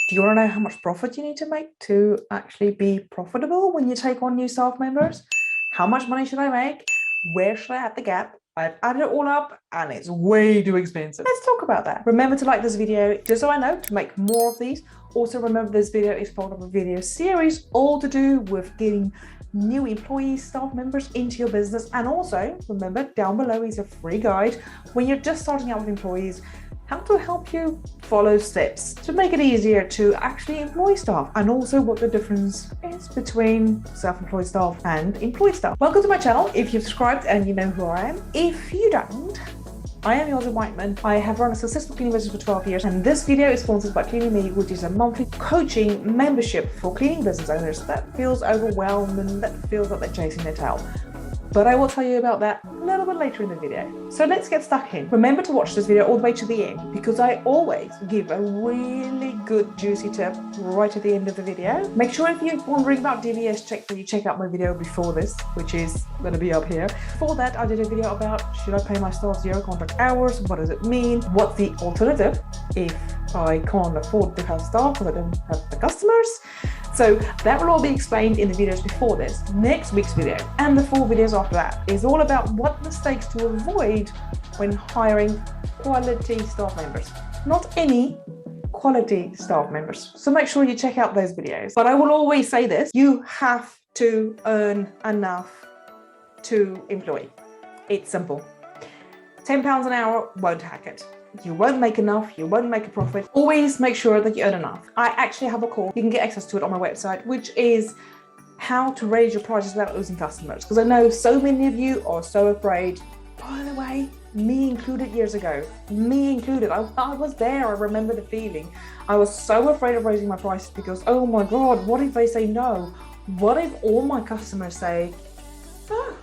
Do you want to know how much profit you need to make to actually be profitable when you take on new staff members? How much money should I make? Where should I add the gap? I've added it all up and it's way too expensive. Let's talk about that. Remember to like this video just so I know to make more of these. Also remember this video is part of a video series all to do with getting new employees, staff members into your business. And also remember down below is a free guide when you're just starting out with employees, how to help you follow steps to make it easier to actually employ staff, and also what the difference is between self-employed staff and employed staff. Welcome to my channel. If you've subscribed and you know who I am. If you don't, I am Yasmin Whiteman. I have run a successful cleaning business for 12 years, and this video is sponsored by Cleaning Me, which is a monthly coaching membership for cleaning business owners that feels overwhelmed and that feels like they're chasing their tail. But I will tell you about that a little bit later in the video. So let's get stuck in. Remember to watch this video all the way to the end, because I always give a really good juicy tip right at the end of the video. Make sure if you're wondering about DVS check that you check out my video before this, which is going to be up here. Before that, I did a video about should I pay my staff 0 contract hours? What does it mean? What's the alternative if I can't afford to have staff because I don't have the customers? So that will all be explained in the videos before this. Next week's video and the 4 videos after that is all about what mistakes to avoid when hiring quality staff members. Not any, quality staff members. So make sure you check out those videos. But I will always say this, you have to earn enough to employ. It's simple. £10 an hour won't hack it. You won't make enough, you won't make a profit. Always make sure that you earn enough. I actually have a course, you can get access to it on my website, which is how to raise your prices without losing customers. Because I know so many of you are so afraid. By the way, me included years ago, me included, I was there, I remember the feeling. I was so afraid of raising my prices because, oh my God, what if they say no? What if all my customers say, oh,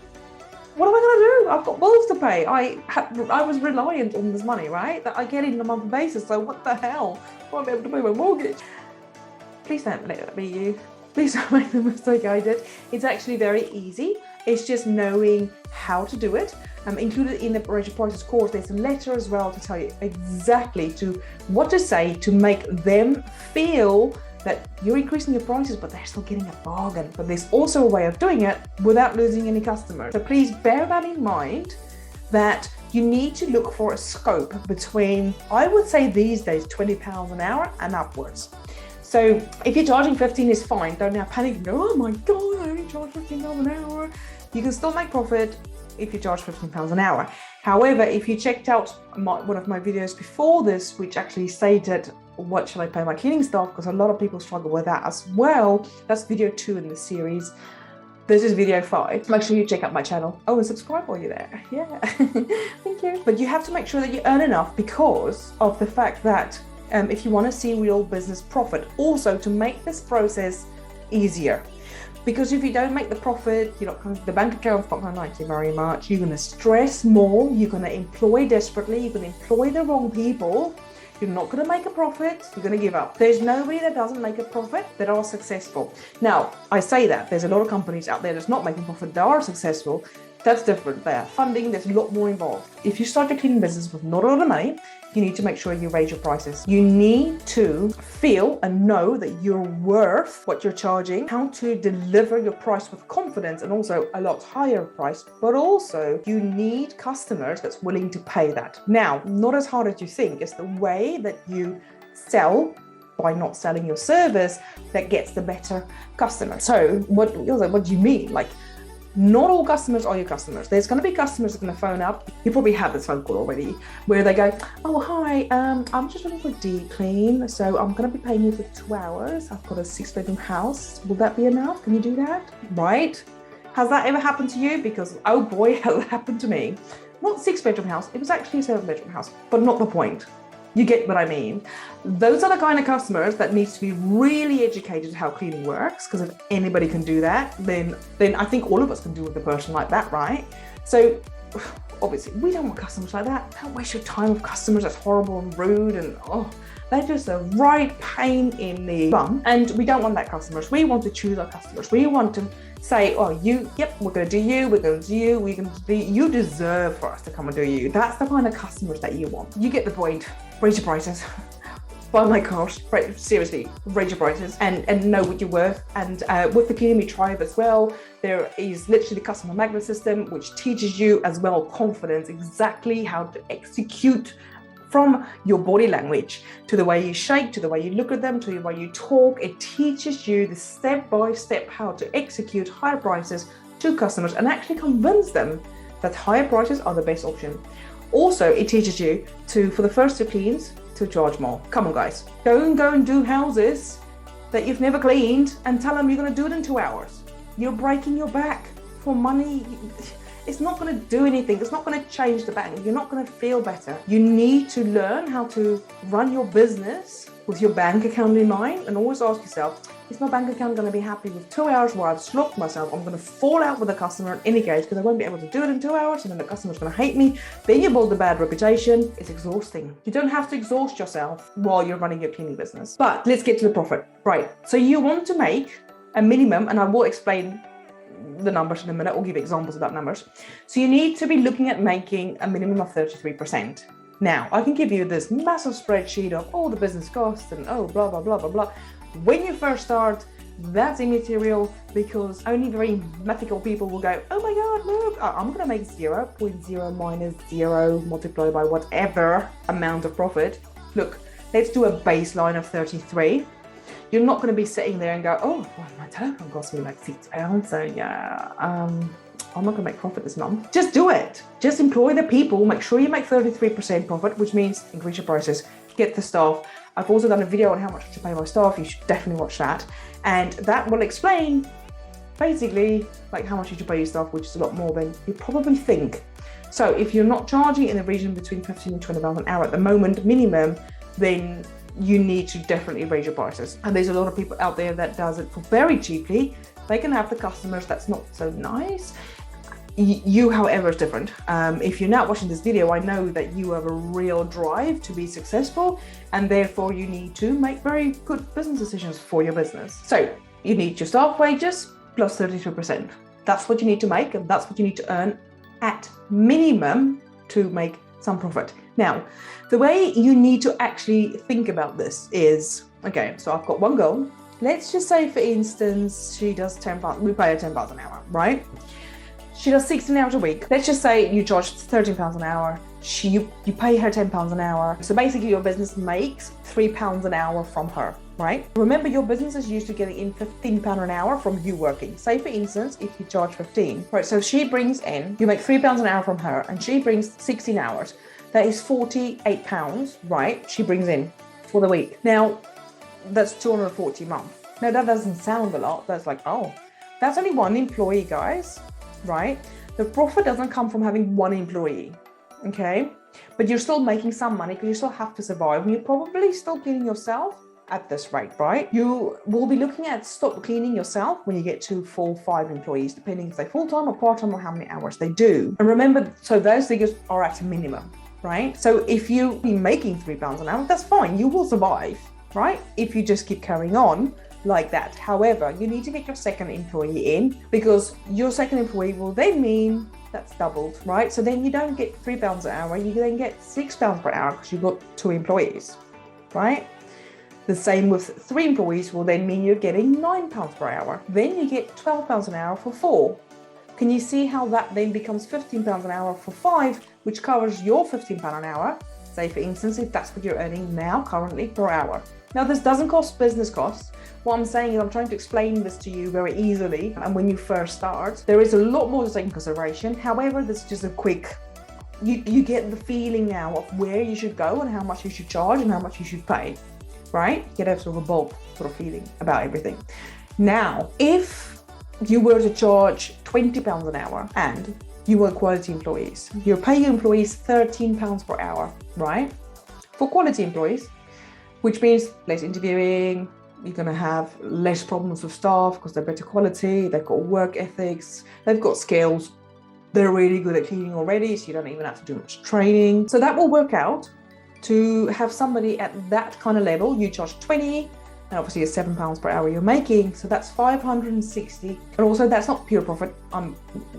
what am I going to do? I've got bills to pay. I was reliant on this money, right? That I get in on a monthly basis. So what the hell? I won't be able to pay my mortgage. Please don't let that be you. Please don't make the mistake I did. It's actually very easy. It's just knowing how to do it. Included in the Raise Your Prices course, there's a letter as well to tell you exactly to what to say to make them feel that you're increasing your prices, but they're still getting a bargain. But there's also a way of doing it without losing any customers. So please bear that in mind, that you need to look for a scope between, I would say these days, £20 an hour and upwards. So if you're charging 15 is fine. Don't now panic and go, oh my God, I only charge £15 an hour. You can still make profit if you charge £15 an hour. However, if you checked out one of my videos before this, which actually stated, what should I pay my cleaning staff? Because a lot of people struggle with that as well. That's video 2 in the series. This is video 5. Make sure you check out my channel. Oh, and subscribe while you're there. Yeah, thank you. But you have to make sure that you earn enough because of the fact that if you want to see real business profit, also to make this process easier. Because if you don't make the profit, you're not going to, the bank account's not going to like you very much. You're going to stress more. You're going to employ desperately. You're going to employ the wrong people. You're not going to make a profit. You're going to give up. There's nobody that doesn't make a profit that are successful. Now, I say that there's a lot of companies out there that's not making profit that are successful. That's different. They are funding. There's a lot more involved. If you start a cleaning business with not a lot of money, you need to make sure you raise your prices. You need to feel and know that you're worth what you're charging, how to deliver your price with confidence and also a lot higher price, but also you need customers that's willing to pay that. Now, not as hard as you think. It's the way that you sell by not selling your service that gets the better customer. So what do you mean? Like, not all customers are your customers. There's going to be customers that are going to phone up. You probably have this phone call already where they go, oh, hi, I'm just looking for a deep clean. So I'm going to be paying you for 2 hours. I've got a 6-bedroom house. Will that be enough? Can you do that? Right? Has that ever happened to you? Because, oh boy, has it happened to me. Not 6-bedroom house. It was actually a 7-bedroom house, but not the point. You get what I mean. Those are the kind of customers that needs to be really educated how cleaning works, because if anybody can do that, then I think all of us can do with a person like that, right? So obviously we don't want customers like that. Don't waste your time with customers that's horrible and rude and they're just a right pain in the bum. And we don't want that customers. We want to choose our customers. We want to say, oh, yep, we're going to do you, we're going to do you, we're going to do you deserve for us to come and do you. That's the kind of customers that you want. You get the point. Raise your prices. buy my course, right? Seriously, raise your prices and know what you're worth. And with the Cleaning Me Tribe as well, there is literally the customer magnet system, which teaches you as well confidence, exactly how to execute from your body language to the way you shake, to the way you look at them, to the way you talk. It teaches you the step-by-step how to execute higher prices to customers and actually convince them that higher prices are the best option. Also, it teaches you to, for the first 2 cleans, to charge more. Come on, guys. Don't go and do houses that you've never cleaned and tell them you're going to do it in 2 hours. You're breaking your back for money. It's not going to do anything. It's not going to change the bank. You're not going to feel better. You need to learn how to run your business with your bank account in mind, and always ask yourself, is my bank account going to be happy with 2 hours where I've slogged myself? I'm going to fall out with the customer in any case because I won't be able to do it in 2 hours, and then the customer's going to hate me. Then you build a bad reputation. It's exhausting. You don't have to exhaust yourself while you're running your cleaning business. But let's get to the profit. Right. So you want to make a minimum, and I will explain the numbers in a minute. I'll give examples of that numbers. So you need to be looking at making a minimum of 33%. Now, I can give you this massive spreadsheet of all the business costs and blah, blah, blah, blah, blah. When you first start, that's immaterial because only very mathematical people will go, oh my God, look, I'm going to make 0.0 minus 0 multiplied by whatever amount of profit. Look, let's do a baseline of 33. You're not going to be sitting there and go, oh, well, my telephone cost me like £6. So yeah, I'm not going to make profit this month. Just do it. Just employ the people. Make sure you make 33% profit, which means increase your prices, get the staff. I've also done a video on how much to pay my staff. You should definitely watch that. And that will explain basically like how much you should pay your staff, which is a lot more than you probably think. So if you're not charging in the region between 15 and 20 pounds an hour at the moment, minimum, then you need to definitely raise your prices. And there's a lot of people out there that does it for very cheaply. They can have the customers that's not so nice. You, however, is different. If you're not watching this video, I know that you have a real drive to be successful, and therefore you need to make very good business decisions for your business. So you need your staff wages plus 33%. That's what you need to make, and that's what you need to earn at minimum to make some profit. Now, the way you need to actually think about this is, okay, so I've got one girl. Let's just say, for instance, she does £10, we pay her £10 an hour, right? She does 16 hours a week. Let's just say you charge £13 an hour. You pay her £10 an hour. So basically your business makes £3 an hour from her, right? Remember, your business is used to getting in £15 an hour from you working. Say for instance, if you charge 15, right? So she brings in, you make £3 an hour from her, and she brings 16 hours. That is £48, right? She brings in for the week. Now, that's 240 a month. Now that doesn't sound a lot. That's like, oh, that's only one employee, guys. Right? The profit doesn't come from having one employee, okay? But you're still making some money because you still have to survive. And you're probably still cleaning yourself at this rate, right? You will be looking at stop cleaning yourself when you get to 4 or 5 employees, depending if they're full-time or part-time or how many hours they do. And remember, so those figures are at a minimum, right? So if you be making £3 an hour, that's fine. You will survive, right? If you just keep carrying on like that. However, you need to get your second employee in, because your second employee will then mean that's doubled, right? So then you don't get £3 an hour, you then get £6 per hour because you've got 2 employees, right? The same with 3 employees will then mean you're getting £9 per hour. Then you get £12 an hour for 4. Can you see how that then becomes £15 an hour for 5, which covers your £15 an hour? Say for instance, if that's what you're earning now currently per hour. Now this doesn't cost business costs. What I'm saying is I'm trying to explain this to you very easily. And when you first start, there is a lot more to take in consideration. However, this is just a quick, you get the feeling now of where you should go and how much you should charge and how much you should pay, right? You get a sort of a bulk sort of feeling about everything. Now, if you were to charge £20 an hour and you were quality employees, you're paying your employees £13 per hour, right? For quality employees, which means less interviewing, you're going to have less problems with staff because they're better quality, they've got work ethics, they've got skills, they're really good at cleaning already, so you don't even have to do much training. So that will work out to have somebody at that kind of level. You charge 20, And obviously it's £7 per hour you're making, so that's 560. And also that's not pure profit.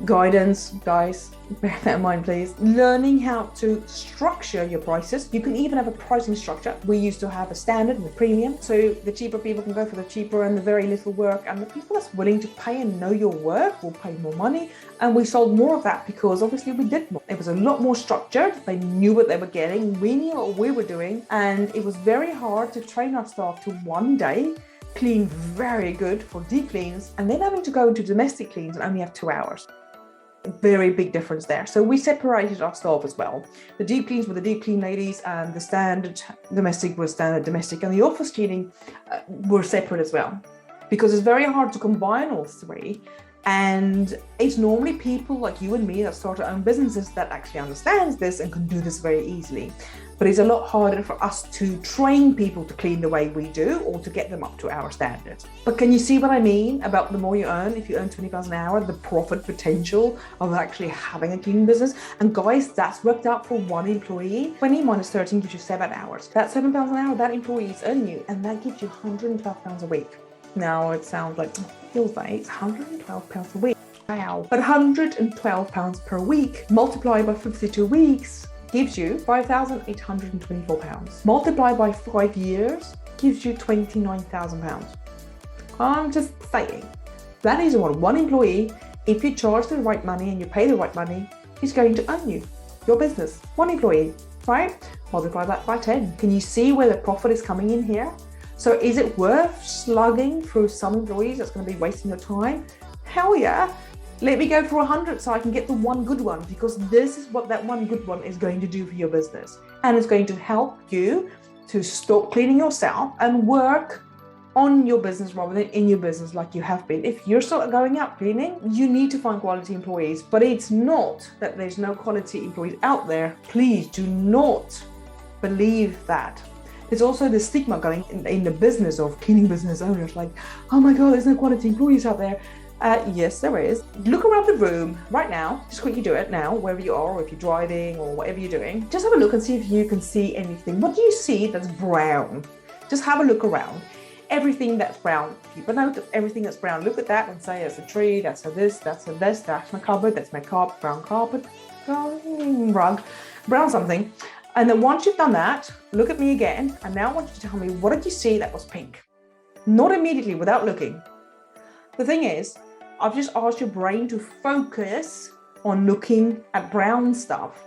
Guidance, guys, bear that in mind, please. Learning how to structure your prices. You can even have a pricing structure. We used to have a standard and a premium, so the cheaper people can go for the cheaper and the very little work, and the people that's willing to pay and know your work will pay more money. And we sold more of that because obviously we did more. It was a lot more structured. They knew what they were getting. We knew what we were doing, and it was very hard to train our staff to one day clean very good for deep cleans and then having to go into domestic cleans and only have 2 hours. Very big difference there. So we separated our staff as well. The deep cleans were the deep clean ladies, and the standard domestic was standard domestic, and the office cleaning were separate as well, because it's very hard to combine all three. And it's normally people like you and me that start our own businesses that actually understands this and can do this very easily. But it's a lot harder for us to train people to clean the way we do, or to get them up to our standards. But can you see what I mean about the more you earn? If you earn £20 an hour, the profit potential of actually having a cleaning business. And guys, that's worked out for one employee. 20 minus 13 gives you 7 hours. That's £7 an hour that employees earn you, and that gives you £112 a week. Now it sounds like, feels like it's £112 a week. Wow. But £112 per week multiplied by 52 weeks gives you £5,824. Multiplied by 5 years gives you £29,000. I'm just saying, that is what one employee, if you charge the right money and you pay the right money, is going to earn you, your business. One employee, right? Multiply that by 10. Can you see where the profit is coming in here? So is it worth slugging through some employees that's going to be wasting your time? Hell yeah. Let me go for 100 so I can get the one good one, because this is what that one good one is going to do for your business. And it's going to help you to stop cleaning yourself and work on your business rather than in your business like you have been. If you're still going out cleaning, you need to find quality employees, but it's not that there's no quality employees out there. Please do not believe that. There's also the stigma going in the business of cleaning business owners, like, oh my God, there's no quality employees out there. Yes, there is. Look around the room right now. Just quickly do it now, wherever you are, or if you're driving or whatever you're doing. Just have a look and see if you can see anything. What do you see that's brown? Just have a look around. Everything that's brown. Keep a note of everything that's brown. Look at that and say, that's a tree, that's a this, that's a this, that's my cupboard, that's my brown carpet, brown rug, brown something. And then once you've done that, look at me again. And now I want you to tell me, what did you see that was pink? Not immediately, without looking. The thing is, I've just asked your brain to focus on looking at brown stuff.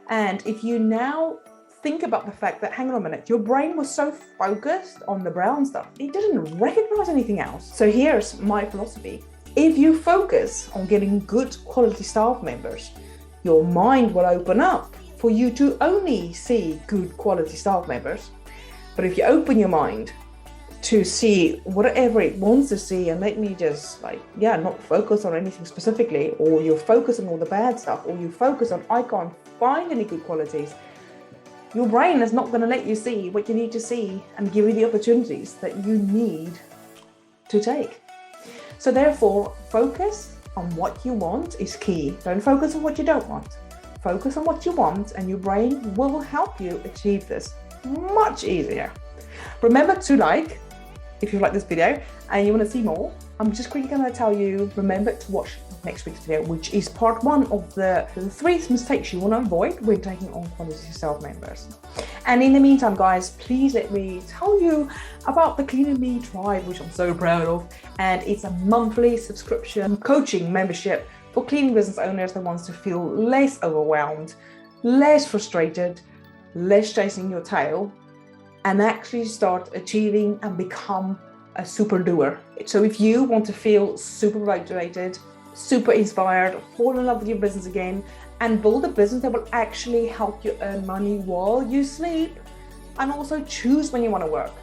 And if you now think about the fact that, hang on a minute, your brain was so focused on the brown stuff, it didn't recognize anything else. So here's my philosophy. If you focus on getting good quality staff members, your mind will open up for you to only see good quality staff members. But if you open your mind to see whatever it wants to see, and let me just not focus on anything specifically, or you focus on all the bad stuff, or you focus on, I can't find any good qualities, your brain is not going to let you see what you need to see and give you the opportunities that you need to take. So therefore, focus on what you want is key. Don't focus on what you don't want. Focus on what you want, and your brain will help you achieve this much easier. Remember to if you like this video and you want to see more, I'm just quickly going to tell you, remember to watch next week's video, which is part 1 of the 3 mistakes you want to avoid when taking on quality staff members. And in the meantime, guys, please let me tell you about the Clean and Me Tribe, which I'm so proud of. And it's a monthly subscription coaching membership for cleaning business owners that wants to feel less overwhelmed, less frustrated, less chasing your tail, and actually start achieving and become a super doer. So if you want to feel super motivated, super inspired, fall in love with your business again, and build a business that will actually help you earn money while you sleep, and also choose when you want to work,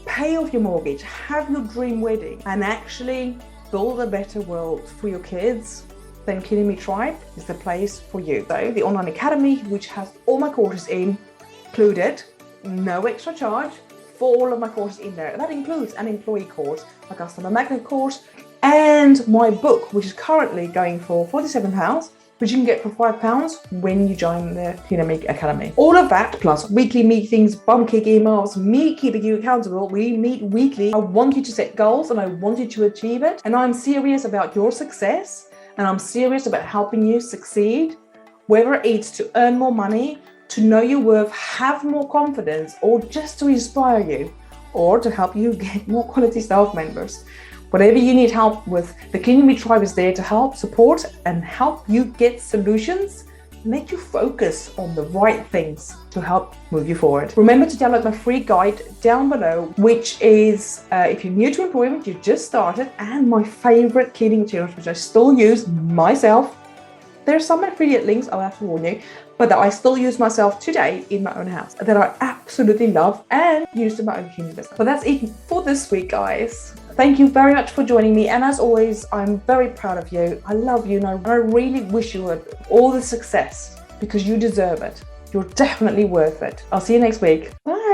pay off your mortgage, have your dream wedding, and actually build a better world for your kids, then Clean and Me Tribe is the place for you. So the online academy, which has all my courses included, no extra charge for all of my courses in there. That includes an employee course, a customer magnet course, and my book, which is currently going for £47, which you can get for £5 when you join the Dynamic Academy. All of that, plus weekly meetings, bum kick emails, me keeping you accountable. We meet weekly. I want you to set goals and I want you to achieve it. And I'm serious about your success and I'm serious about helping you succeed, whether it's to earn more money, to know your worth, have more confidence, or just to inspire you, or to help you get more quality staff members. Whatever you need help with, the Clean Me Tribe is there to help, support, and help you get solutions, make you focus on the right things to help move you forward. Remember to download my free guide down below, which is, if you're new to employment, you just started, and my favorite cleaning materials, which I still use myself. There's some affiliate links, I'll have to warn you, but that I still use myself today in my own house, that I absolutely love and use in my own cleaning business. But that's it for this week, guys. Thank you very much for joining me. And as always, I'm very proud of you. I love you and I really wish you all the success because you deserve it. You're definitely worth it. I'll see you next week. Bye.